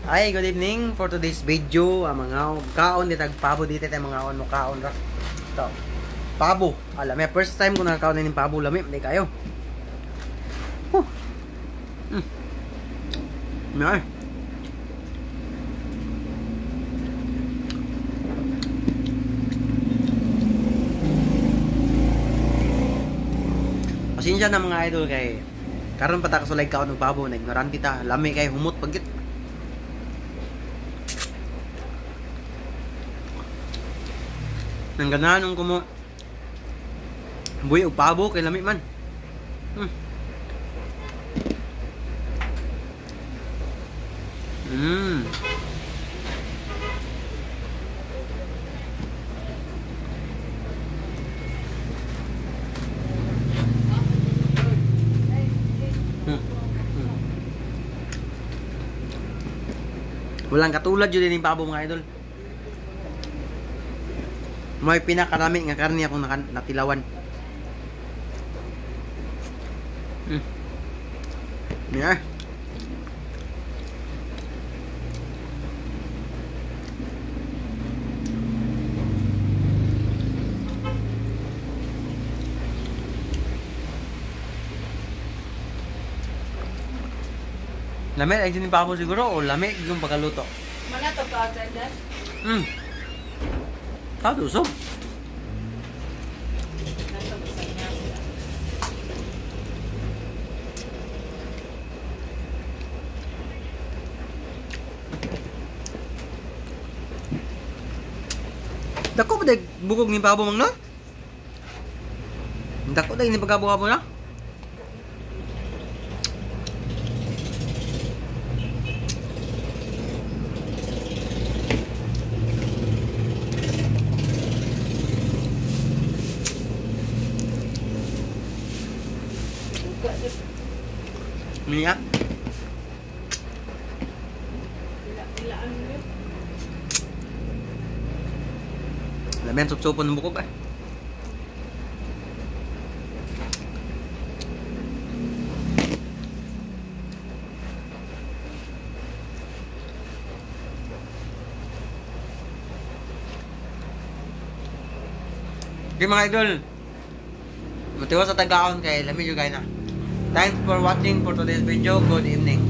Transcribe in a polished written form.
Ay, good evening for today's video. Mga kaon di tagpabo dito tayo mga on mo kaon ra. Ito. Pabo. Alam mo, first time ko nakakaon ng pabo lami, hindi kayo. May. Pasensya na mga idol kay karon pa ta kasulay kaon ng pabo, na ignorante ta. Lami kay humot pagkit. Nang ganahan ko mo buhi og pabo kay lami man. Walang katulad yun din yung pabo mga idol. May pinakarami nga karne akong natilawan. Yeah. Lamig ang sining pabo siguro o lamig yung pagkaluto? Mana to pa agad? Usog. Dako ba day bukog ni pabo mang no? Dako day ni pagkabo-kabo na? Miya. Lamen sup-supon ng bukog eh. Okay mga idol, matiwas sa tagaon kay lamig yung guys na. Thanks for watching for today's video. Good evening.